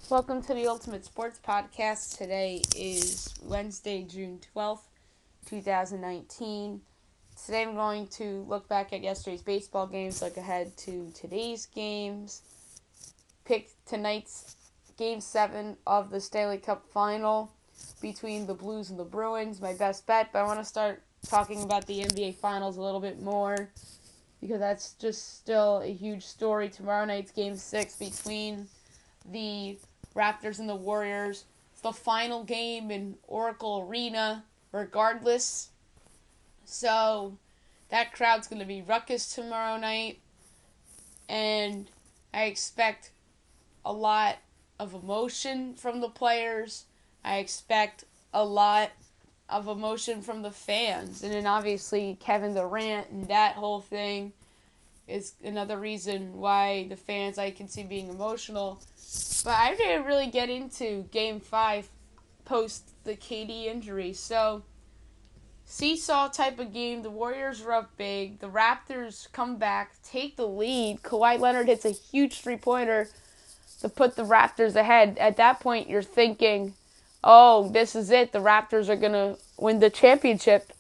Welcome to the Ultimate Sports Podcast. Today is Wednesday, June 12th, 2019. Today I'm going to look back at yesterday's baseball games, look ahead to today's games, pick tonight's Game 7 of the Stanley Cup Final between the Blues and the Bruins, my best bet. But I want to start talking about the NBA Finals a little bit more because that's just still a huge story. Tomorrow night's Game 6 between the Raptors and the Warriors. It's the final game in Oracle Arena, regardless. So that crowd's going to be ruckus tomorrow night. And I expect a lot of emotion from the players. I expect a lot of emotion from the fans. And then obviously Kevin Durant and that whole thing is another reason why the fans I can see being emotional. But I didn't really get into Game 5 post the KD injury. So, seesaw type of game. The Warriors were up big. The Raptors come back, take the lead. Kawhi Leonard hits a huge three-pointer to put the Raptors ahead. At that point, you're thinking, oh, this is it. The Raptors are going to win the championship.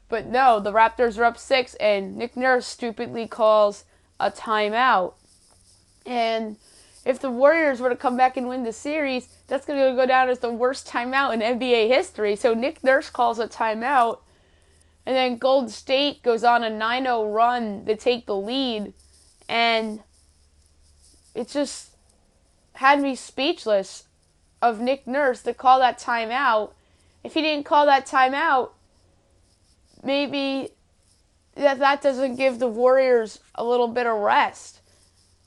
But no, the Raptors are up 6, and Nick Nurse stupidly calls a timeout. And if the Warriors were to come back and win the series, that's going to go down as the worst timeout in NBA history. So Nick Nurse calls a timeout, and then Golden State goes on a 9-0 run to take the lead, and it just had me speechless of Nick Nurse to call that timeout. If he didn't call that timeout, maybe that doesn't give the Warriors a little bit of rest.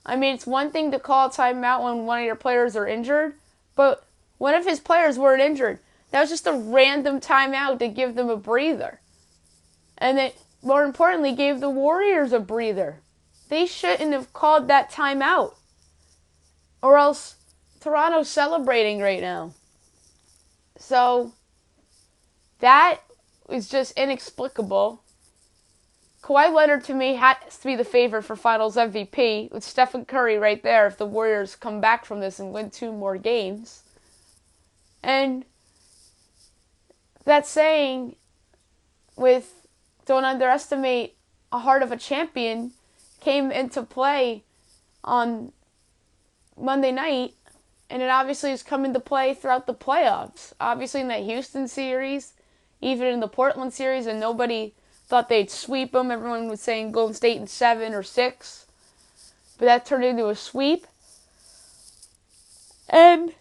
I mean, it's one thing to call a timeout when one of your players are injured, but one of his players weren't injured. That was just a random timeout to give them a breather. And it, more importantly, gave the Warriors a breather. They shouldn't have called that timeout. Or else Toronto's celebrating right now. So, that is just inexplicable. Kawhi Leonard, to me, has to be the favorite for Finals MVP, with Stephen Curry right there if the Warriors come back from this and win 2 more games. And that saying, with don't underestimate a heart of a champion, came into play on Monday night, and it obviously has come into play throughout the playoffs. Obviously in that Houston series, even in the Portland series, and nobody thought they'd sweep them. Everyone was saying Golden State in 7 or 6. But that turned into a sweep. And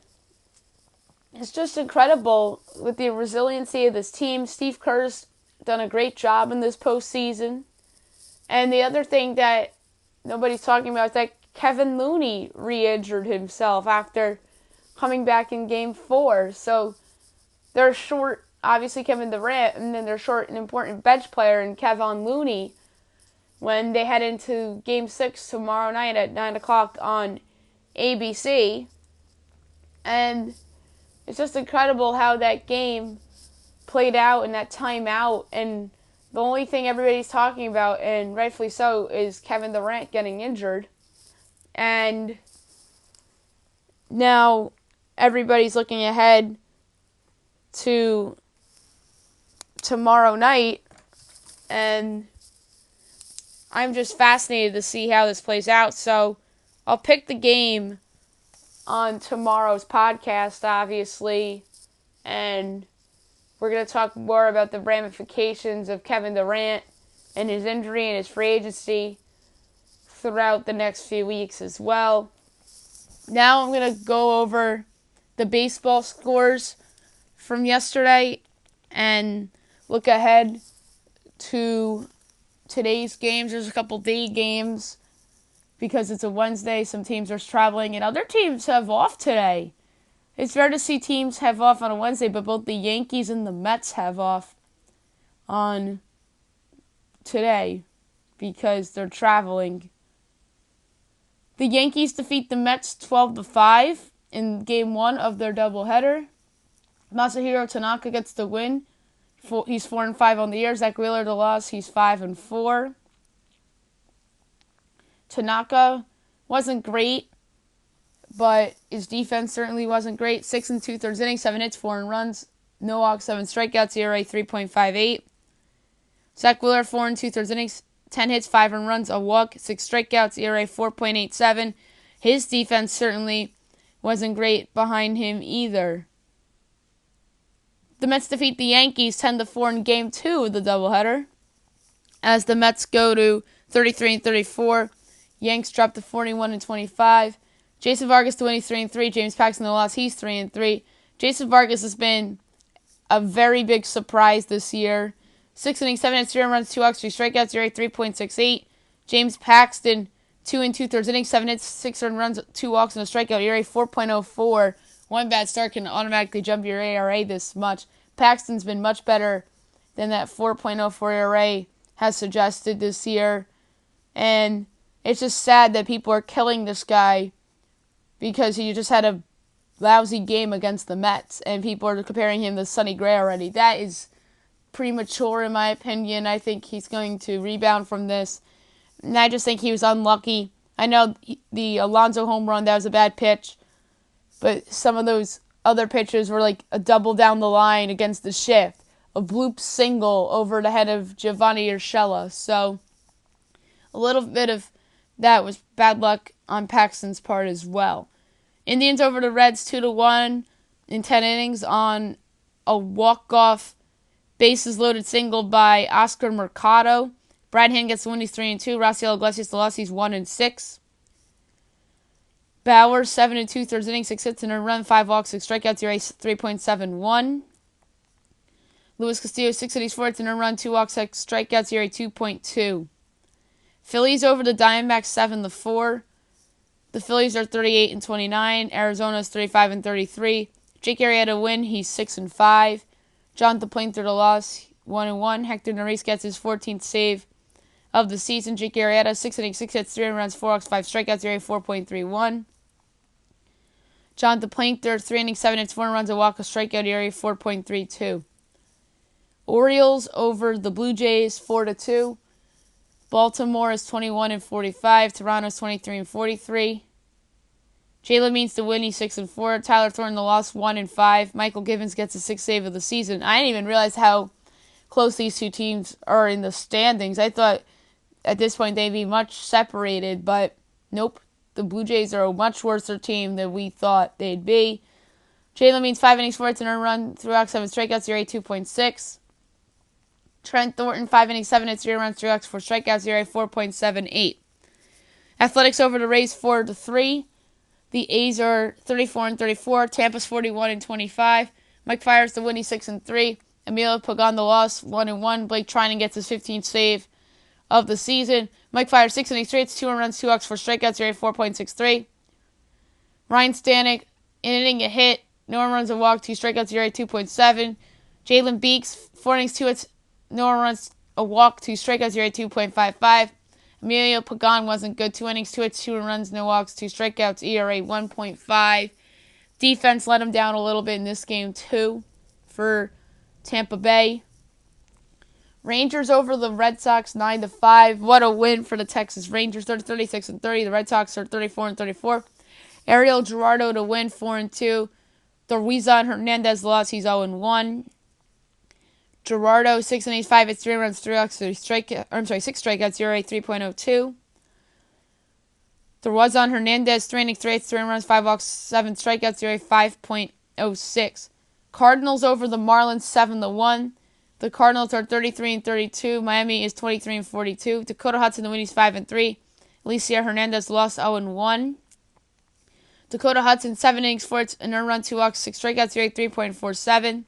it's just incredible with the resiliency of this team. Steve Kerr's done a great job in this postseason. And the other thing that nobody's talking about is that Kevin Looney re-injured himself after coming back in Game 4. So they're short, obviously, Kevin Durant, and then they're short an important bench player in Kevin Looney when they head into Game 6 tomorrow night at 9 o'clock on ABC. And it's just incredible how that game played out and that timeout. And the only thing everybody's talking about, and rightfully so, is Kevin Durant getting injured. And now everybody's looking ahead to tomorrow night, and I'm just fascinated to see how this plays out. So I'll pick the game on tomorrow's podcast, obviously, and we're going to talk more about the ramifications of Kevin Durant and his injury and his free agency throughout the next few weeks as well. Now I'm going to go over the baseball scores from yesterday and look ahead to today's games. There's a couple day games because it's a Wednesday. Some teams are traveling and other teams have off today. It's rare to see teams have off on a Wednesday, but both the Yankees and the Mets have off on today because they're traveling. The Yankees defeat the Mets 12-5 in Game 1 of their doubleheader. Masahiro Tanaka gets the win. He's 4-5 on the year. Zach Wheeler the loss. He's 5-4. Tanaka wasn't great, but his defense certainly wasn't great. 6 and 2/3 innings, 7 hits, 4 runs, no walks, 7 strikeouts, ERA 3.58. Zach Wheeler, 4 and 2/3 innings, 10 hits, 5 runs, a walk, 6 strikeouts, ERA 4.87. His defense certainly wasn't great behind him either. The Mets defeat the Yankees 10-4 in Game 2 of the doubleheader, as the Mets go to 33 and 34. Yanks drop to 41 and 25. Jason Vargas to win, 3 and 3. James Paxton the loss, he's 3 and 3. Jason Vargas has been a very big surprise this year. 6 innings, 7 hits, 3 runs, 2 walks, 3 strikeouts, ERA 3.68. James Paxton, 2 and 2/3 innings, 7 hits, 6 runs, 2 walks, and a strikeout, ERA 4.04. One bad start can automatically jump your ERA this much. Paxton's been much better than that 4.04 ERA has suggested this year. And it's just sad that people are killing this guy because he just had a lousy game against the Mets, and people are comparing him to Sonny Gray already. That is premature, in my opinion. I think he's going to rebound from this, and I just think he was unlucky. I know the Alonso home run, that was a bad pitch, but some of those other pitches were like a double down the line against the shift, a bloop single over the head of Giovanni Urshela. So a little bit of that was bad luck on Paxton's part as well. Indians over the Reds 2-1 in 10 innings on a walk-off bases-loaded single by Oscar Mercado. Brad Hand gets the win, he's 3 and 2. Raciel Iglesias the loss, he's 1 and 6. Bauer 7 and 2/3 innings, 6 hits and a run, 5 walks, 6 strikeouts, ERA 3.71. Luis Castillo 6 innings, 4 hits and a run, 2 walks, 6 strikeouts, ERA 2.2. Phillies over the Diamondbacks 7-4. The Phillies are 38 and 29. Arizona's 35 and 33. Jake Arrieta win, he's 6 and 5. John DePlainter the loss, 1 and 1. Hector Neris gets his 14th save of the season. Jake Arrieta 6 innings, 6 hits, 3 runs, 4 walks, 5 strikeouts, ERA 4.31. John DePlainter 3 innings, 7 hits, 4 runs, a walk, a strikeout, ERA 4.32. Orioles over the Blue Jays 4-2. Baltimore is 21 and 45. Toronto's 23 and 43. Jalen Means to win, he's 6 and 4. Tyler Thornton the loss, 1 and 5. Michael Givens gets a 6th save of the season. I didn't even realize how close these two teams are in the standings. I thought at this point they'd be much separated, but nope. The Blue Jays are a much worse team than we thought they'd be. Jalen Means 5 innings, 4 hits and a run, 3 walks, 7 strikeouts, ERA 2.6. Trent Thornton, 5 innings, 7 hits, 3 runs, 3 walks, 4 strikeouts, ERA 4.78. Athletics over the Rays 4-3. The A's are 34 and 34. Tampa's 41 and 25. Mike Fiers the win, he's 6 and 3. Emilio Pagan the loss, 1 and 1. Blake Trinan gets his 15th save of the season. Mike Fiers 6 innings, 3 hits, 2 runs, 2 walks, 4 strikeouts, ERA 4.63. Ryan Stanek, an inning, a hit, no runs, a walk, 2 strikeouts, ERA 2.7. Jalen Beeks 4 innings, 2 hits, no runs, a walk, 2 strikeouts, ERA 2.55. Emilio Pagan wasn't good. 2 innings, 2 hits, 2 runs, no walks, 2 strikeouts, ERA 1.5. Defense let him down a little bit in this game, too, for Tampa Bay. Rangers over the Red Sox 9-5. What a win for the Texas Rangers. They're 36 and 30. The Red Sox are 34 and 34. Ariel Gerardo to win, 4 and 2. Thorwizan Hernandez lost, he's 0 and 1. Gerardo, 6 innings, 5 hits, 3 runs, 3 walks, 6 strikeouts, ERA 3.02. Thorwizan Hernandez, 3 innings, 3 hits, 3 runs, 5 walks, 7 strikeouts, ERA 5.06. Cardinals over the Marlins 7-1. The Cardinals are 33 and 32. Miami is 23 and 42. Dakota Hudson the win, he's 5 and 3. Alicia Hernandez lost, 0 and 1. Dakota Hudson, 7 innings, 4 hits, an earned run, 2 walks, 6 strikeouts, ERA 3.47.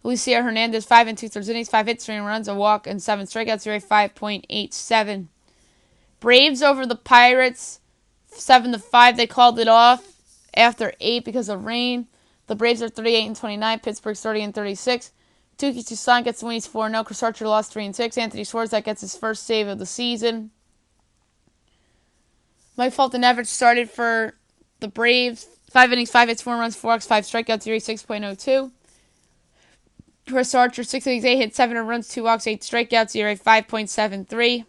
Alicia Hernandez, 5 and 2/3 innings, 5 hits, 3 runs, a walk, and 7 strikeouts, ERA 5.87. Braves over the Pirates, 7-5. They called it off after 8 because of rain. The Braves are 38 and 29. Pittsburgh's 30 and 36. Tuki Toussaint gets the win, he's 4-0. Chris Archer lost 3 and 6. Anthony Swarzak gets his first save of the season. Mike Fulton Everett started for the Braves. 5 innings, 5 hits, 4 runs, 4 walks, 5 strikeouts, ERA 6.02. Chris Archer, 6 innings, 8 hits, 7 runs, 2 walks, 8 strikeouts, ERA 5.73.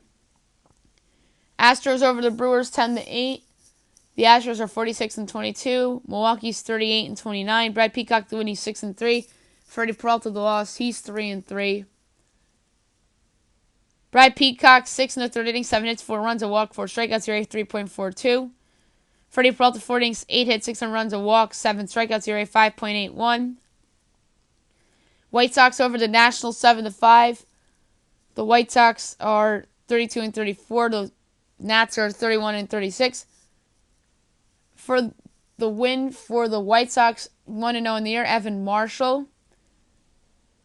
Astros over the Brewers 10-8. The Astros are 46-22. Milwaukee's 38-29. Brad Peacock the win, he's 6-3. Freddie Peralta the loss, he's 3-3. Brad Peacock 6 in the third inning, 7 hits, 4 runs, a walk, 4 strikeouts, ERA 3.42. Freddie Peralta 4 innings, 8 hits, 6 runs, a walk, 7 strikeouts, ERA 5.81. White Sox over the Nationals 7-5. The White Sox are 32-34. The Nats are 31-36. For the win for the White Sox, 1-0 in the year, Evan Marshall.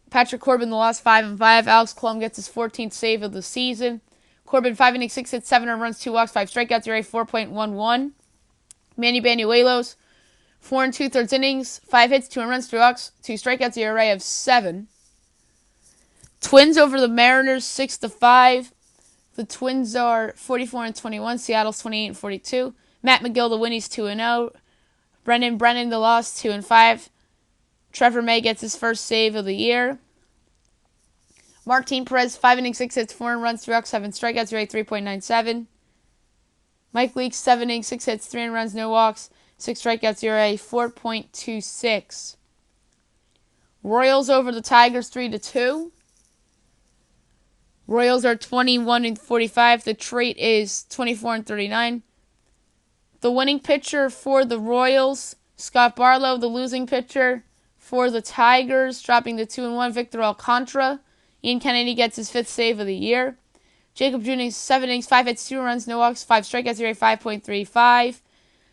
Patrick Corbin the loss, 5-5. Alex Klum gets his 14th save of the season. Corbin 5 innings, 6 hits, 7 runs, 2 walks, 5 strikeouts, ERA 4.11. Manny Banuelos 4 2/3 innings, 5 hits, 2 runs, 3 walks, 2 strikeouts, ERA of 7. Twins over the Mariners 6-5. The Twins are 44-21. Seattle's 28-42. Matt McGill the win, he's 2-0. Brennan the loss, 2-5. Trevor May gets his first save of the year. Martin Perez 5 innings, 6 hits, 4 runs, 3 walks, 7 strikeouts, ERA 3.97. Mike Leake 7 innings, 6 hits, 3 runs, no walks, 6 strikeouts, ERA 4.26. Royals over the Tigers 3-2. Royals are 21-45. The trait is 24-39. The winning pitcher for the Royals, Scott Barlow. The losing pitcher for the Tigers, dropping to 2-1, Victor Alcantara. Ian Kennedy gets his 5th save of the year. Jacob Junis 7 innings, 5 hits, 2 runs, no walks, 5 strikeouts, ERA 5.35.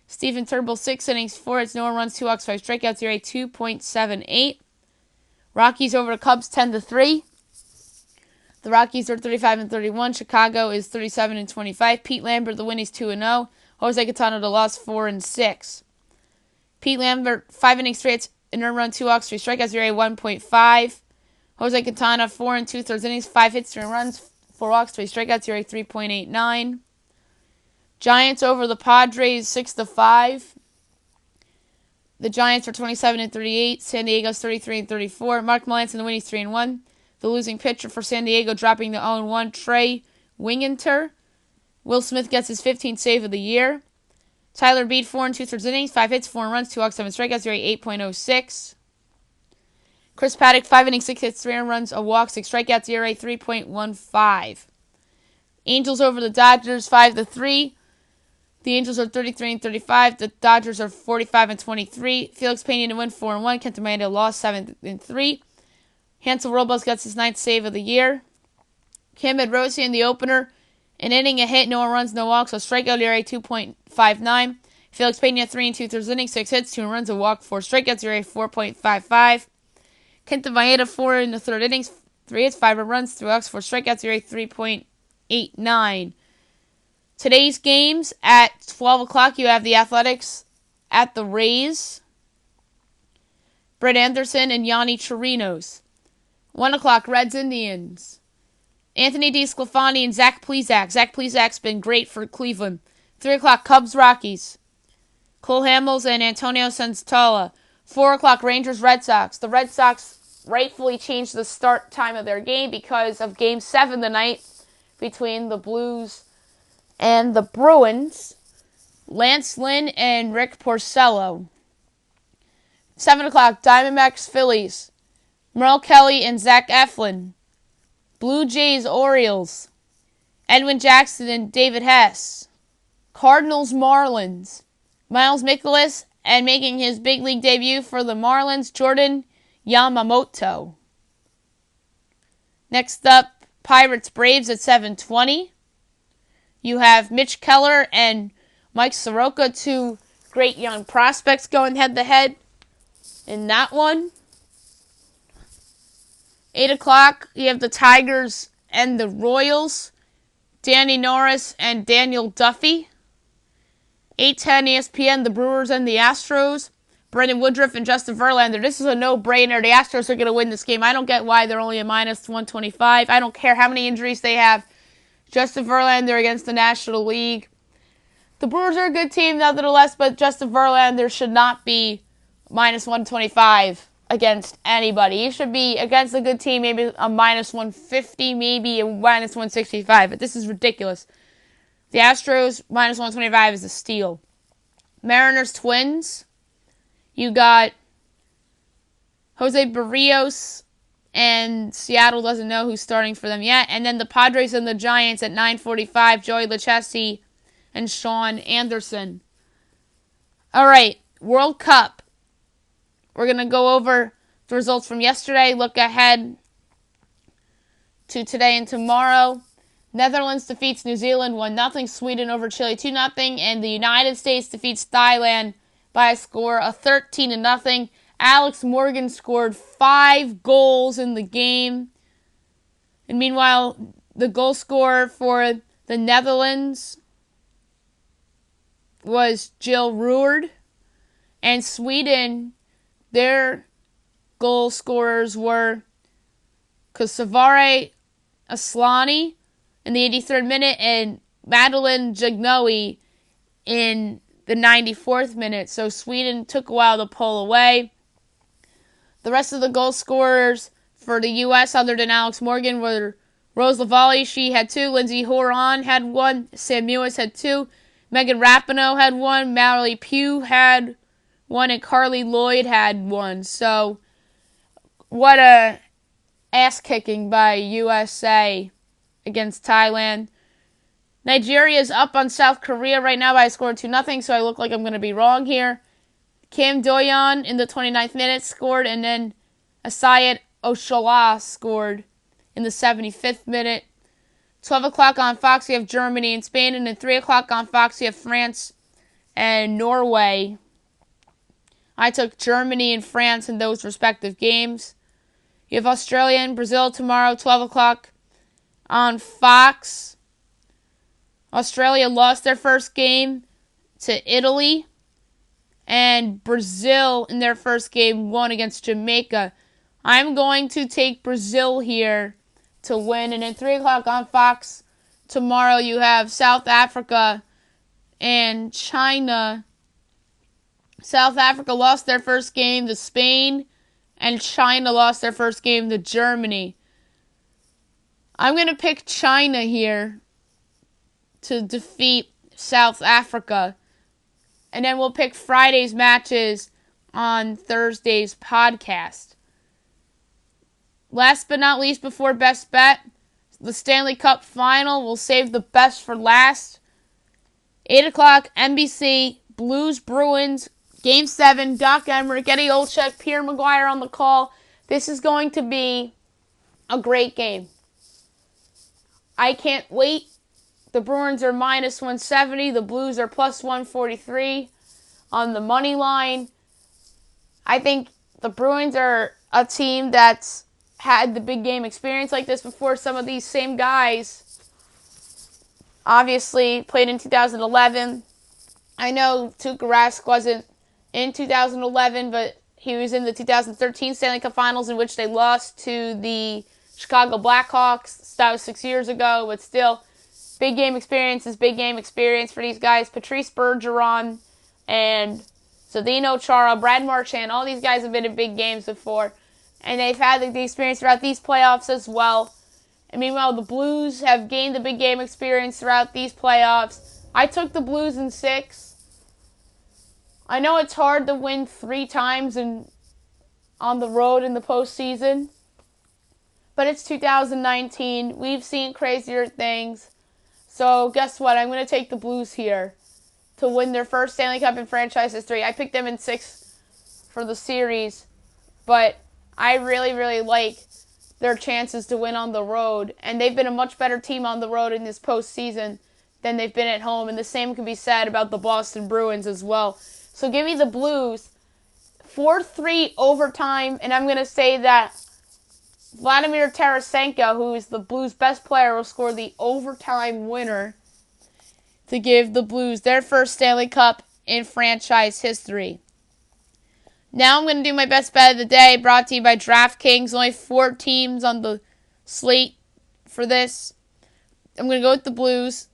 Stephen Turnbull 6 innings, 4 hits, no runs, 2 walks, 5 strikeouts, ERA 2.78. Rockies over the Cubs 10-3. The Rockies are 35-31. Chicago is 37-25. Pete Lambert, the win, is 2-0. Jose Quintana, the loss, 4-6. Pete Lambert, 5 innings, 3 hits, an earned run, 2 walks, 3 strikeouts, ERA 1.5. Jose Quintana, 4 2/3 innings, 5 hits, 3 runs, 4 walks, 3 strikeouts, ERA 3.89. Giants over the Padres 6-5. The Giants are 27-38. San Diego's 33-34. Mark Melancon, the win, he's 3-1. The losing pitcher for San Diego, dropping to 0-1, Trey Winginter. Will Smith gets his 15th save of the year. Tyler Beede, 4 2/3 innings, 5 hits, 4 runs, 2 walks, 7 strikeouts, ERA 8.06. Chris Paddock, 5 innings, 6 hits, 3 runs, a walk, 6 strikeouts, ERA 3.15. Angels over the Dodgers 5-3. The Angels are 33-35. The Dodgers are 45-23. Felix Pena to win 4-1. Kenta Maeda lost 7-3. Hansel Robles gets his 9th save of the year. Cam Rossi in the opener, an inning, a hit, no runs, no walks, a strikeout, ERA 2.59. Felix Pena 3 2/3 innings, 6 hits, 2 runs, a walk, 4 strikeouts, ERA 4.55. Kenta Maeda 4 in the third innings, 3 hits, 5 runs, 3 walks, 4 strikeouts, ERA 3.89. Today's games at 12 o'clock, you have the Athletics at the Rays. Brett Anderson and Yanni Chirinos. 1 o'clock, Reds Indians. Anthony DeSclafani and Zach Plesac. Zach Plesac's been great for Cleveland. 3 o'clock, Cubs Rockies. Cole Hamels and Antonio Senzatella. 4 o'clock, Rangers Red Sox. The Red Sox rightfully changed the start time of their game because of Game 7 tonight between the Blues and the Bruins. Lance Lynn and Rick Porcello. 7 o'clock, Diamondbacks Phillies. Merle Kelly and Zach Eflin. Blue Jays Orioles. Edwin Jackson and David Hess. Cardinals Marlins. Miles Mikolas, and making his big league debut for the Marlins, Jordan Yamamoto. Next up, Pirates Braves at 7:20. You have Mitch Keller and Mike Soroka, 2 great young prospects, going head-to-head in that one. 8 o'clock, you have the Tigers and the Royals, Danny Norris and Daniel Duffy. 8:10 ESPN, the Brewers and the Astros, Brendan Woodruff and Justin Verlander. This is a no-brainer. The Astros are going to win this game. I don't get why they're only a -125. I don't care how many injuries they have. Justin Verlander against the National League. The Brewers are a good team, nevertheless, but Justin Verlander should not be -125 against anybody. He should be against a good team, maybe a -150, maybe a -165, but this is ridiculous. The Astros, -125 is a steal. Mariners Twins. You got Jose Barrios, and Seattle doesn't know who's starting for them yet. And then the Padres and the Giants at 9:45, Joey Lucchesi and Sean Anderson. All right, World Cup. We're going to go over the results from yesterday, look ahead to today and tomorrow. Netherlands defeats New Zealand 1-0, Sweden over Chile 2-0, and the United States defeats Thailand by a score of 13-0. Alex Morgan scored 5 goals in the game. And meanwhile, the goal scorer for the Netherlands was Jill Roord. And Sweden, their goal scorers were Kosovare Aslani in the 83rd minute and Madeline Jagnoe in the 94th minute. So Sweden took a while to pull away. The rest of the goal scorers for the U.S. other than Alex Morgan were Rose Lavalley. She had 2. Lindsay Horan had 1. Sam Mewis had 2. Megan Rapinoe had 1. Mallory Pugh had 1. And Carly Lloyd had 1. So what a ass-kicking by USA against Thailand. Nigeria is up on South Korea right now by a score of 2-0, so I look like I'm going to be wrong here. Kim Doyon in the 29th minute scored, and then Asayat Oshola scored in the 75th minute. 12 o'clock on Fox, you have Germany and Spain, and then 3 o'clock on Fox, you have France and Norway. I took Germany and France in those respective games. You have Australia and Brazil tomorrow, 12 o'clock on Fox. Australia lost their first game to Italy. And Brazil, in their first game, won against Jamaica. I'm going to take Brazil here to win. And at 3 o'clock on Fox tomorrow, you have South Africa and China. South Africa lost their first game to Spain, and China lost their first game to Germany. I'm going to pick China here to defeat South Africa. And then we'll pick Friday's matches on Thursday's podcast. Last but not least, before Best Bet, the Stanley Cup Final. We'll save the best for last. 8 o'clock, NBC, Blues, Bruins, Game 7, Doc Emrick, Eddie Olczyk, Pierre Maguire on the call. This is going to be a great game. I can't wait. The Bruins are minus 170. The Blues are plus 143 on the money line. I think the Bruins are a team that's had the big game experience like this before. Some of these same guys obviously played in 2011. I know Tuukka Rask wasn't in 2011, but he was in the 2013 Stanley Cup Finals in which they lost to the Chicago Blackhawks. That was 6 years ago, but still, big game experience is big game experience for these guys. Patrice Bergeron and Zdeno Chara, Brad Marchand, all these guys have been in big games before, and they've had the experience throughout these playoffs as well. And meanwhile, the Blues have gained the big game experience throughout these playoffs. I took the Blues in 6. I know it's hard to win 3 times on the road in the postseason, but it's 2019. We've seen crazier things. So guess what? I'm going to take the Blues here to win their first Stanley Cup in franchise history. I picked them in 6 for the series, but I really, really like their chances to win on the road. And they've been a much better team on the road in this postseason than they've been at home. And the same can be said about the Boston Bruins as well. So give me the Blues. 4-3 overtime, and I'm going to say that Vladimir Tarasenko, who is the Blues' best player, will score the overtime winner to give the Blues their first Stanley Cup in franchise history. Now I'm going to do my best bet of the day, brought to you by DraftKings. Only 4 teams on the slate for this. I'm going to go with the Blues.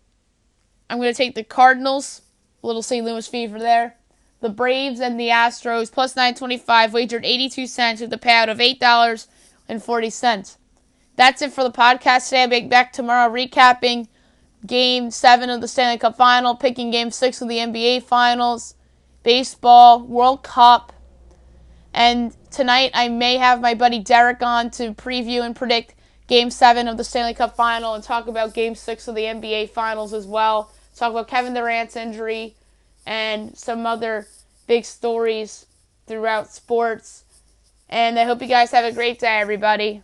I'm going to take the Cardinals, a little St. Louis fever there. The Braves and the Astros, plus 925, wagered 82 cents with a payout of $8.40. That's it for the podcast today. I'll be back tomorrow recapping Game 7 of the Stanley Cup Final, picking Game 6 of the NBA Finals, baseball, World Cup, and tonight I may have my buddy Derek on to preview and predict Game 7 of the Stanley Cup Final and talk about Game 6 of the NBA Finals as well. Talk about Kevin Durant's injury and some other big stories throughout sports. And I hope you guys have a great day, everybody.